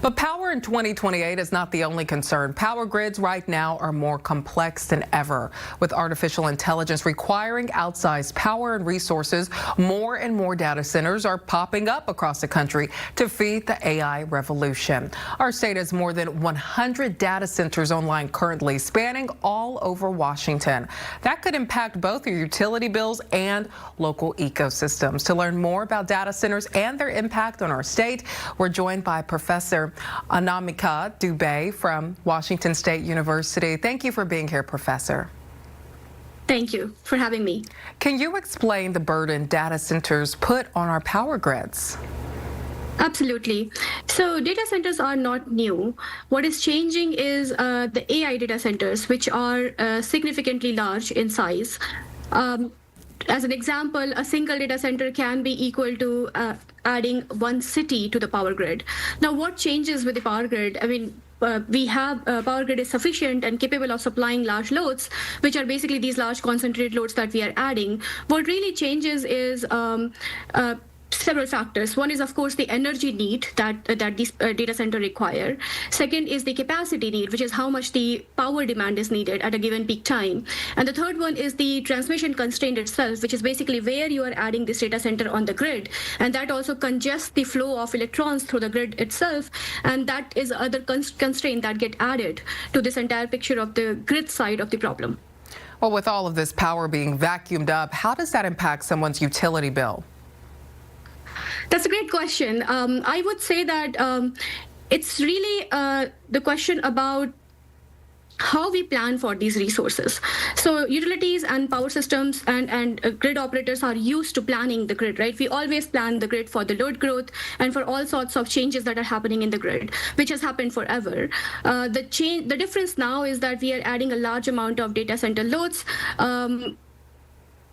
But power in 2028 is not the only concern. Power grids right now are more complex than ever. With artificial intelligence requiring outsized power and resources, more and more data centers are popping up across the country to feed the AI revolution. Our state has more than 100 data centers online currently, spanning all over Washington. That could impact both your utility bills and local ecosystems. To learn more about data centers and their impact on our state, we're joined by Professor Anamika Dubey from Washington State University. Thank you for being here, Professor. Thank you for having me. Can you explain the burden data centers put on our power grids? Absolutely. So data centers are not new. What is changing is the AI data centers, which are significantly large in size. As an example, a single data center can be equal to adding one city to the power grid. Now, what changes with the power grid? I mean, we have power grid is sufficient and capable of supplying large loads, which are basically these large concentrated loads that we are adding. What really changes is several factors. One is, of course, the energy need that these data center require. Second is the capacity need, which is how much the power demand is needed at a given peak time. And the third one is the transmission constraint itself, which is basically where you are adding this data center on the grid. And that also congests the flow of electrons through the grid itself. And that is other constraint that get added to this entire picture of the grid side of the problem. Well, with all of this power being vacuumed up, how does that impact someone's utility bill? That's a great question. I would say that it's really the question about how we plan for these resources. So utilities and power systems and grid operators are used to planning the grid, right? We always plan the grid for the load growth and for all sorts of changes that are happening in the grid, which has happened forever. The difference now is that we are adding a large amount of data center loads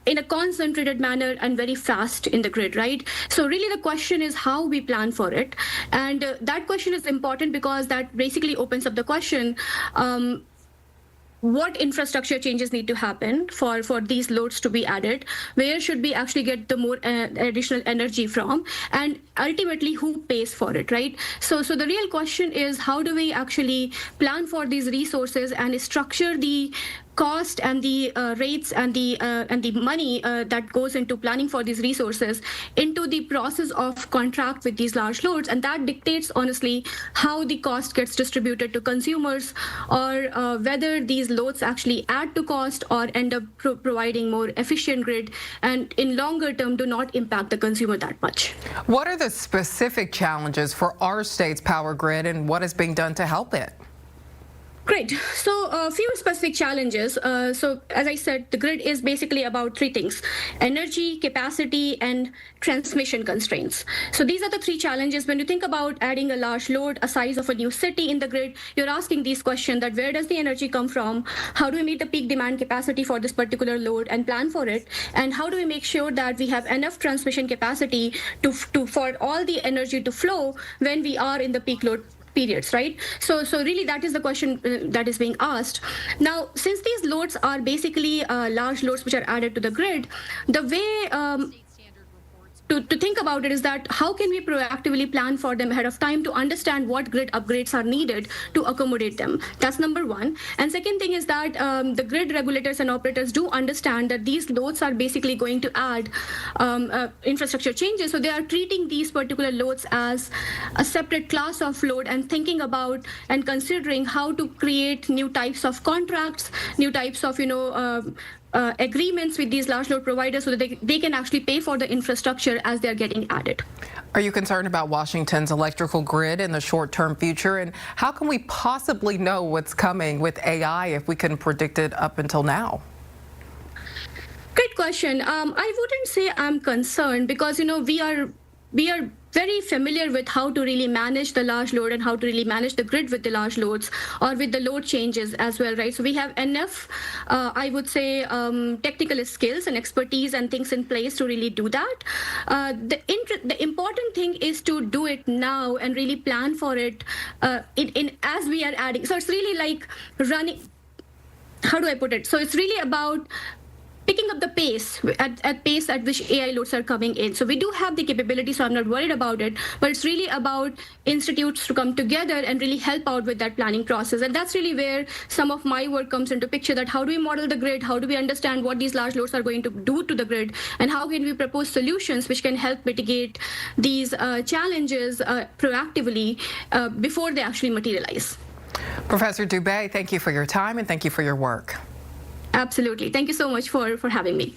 in a concentrated manner and very fast in the grid, right? So really the question is how we plan for it. And that question is important because that basically opens up the question, what infrastructure changes need to happen for these loads to be added? Where should we actually get the more additional energy from? And ultimately, who pays for it, right? So the real question is, how do we actually plan for these resources and structure the cost and the rates and the money that goes into planning for these resources into the process of contract with these large loads, and that dictates honestly how the cost gets distributed to consumers, or whether these loads actually add to cost or end up providing more efficient grid and in longer term do not impact the consumer that much. What are the specific challenges for our state's power grid and what is being done to help it? Great. So a few specific challenges. So as I said, the grid is basically about three things: energy, capacity, and transmission constraints. So these are the three challenges. When you think about adding a large load, a size of a new city in the grid, you're asking these questions: that where does the energy come from? How do we meet the peak demand capacity for this particular load and plan for it? And how do we make sure that we have enough transmission capacity for all the energy to flow when we are in the peak load periods, right? So really that is the question that is being asked. Now, since these loads are basically large loads which are added to the grid, the way to think about it is that how can we proactively plan for them ahead of time to understand what grid upgrades are needed to accommodate them? That's number one. And second thing is that the grid regulators and operators do understand that these loads are basically going to add infrastructure changes. So they are treating these particular loads as a separate class of load and thinking about and considering how to create new types of contracts, new types of, agreements with these large load providers so that they can actually pay for the infrastructure as they're getting added. Are you concerned about Washington's electrical grid in the short-term future? And how can we possibly know what's coming with AI if we couldn't predict it up until now? Great question. I wouldn't say I'm concerned because, we are very familiar with how to really manage the large load and how to really manage the grid with the large loads or with the load changes as well, right? So we have enough, I would say, technical skills and expertise and things in place to really do that. The important thing is to do it now and really plan for it as we are adding. So it's really like running, how do I put it? So it's really about picking up the pace at which AI loads are coming in. So we do have the capability, so I'm not worried about it, but it's really about institutes to come together and really help out with that planning process. And that's really where some of my work comes into picture, that how do we model the grid, how do we understand what these large loads are going to do to the grid, and how can we propose solutions which can help mitigate these challenges proactively before they actually materialize. Professor Dubé, thank you for your time and thank you for your work. Absolutely. Thank you so much for having me.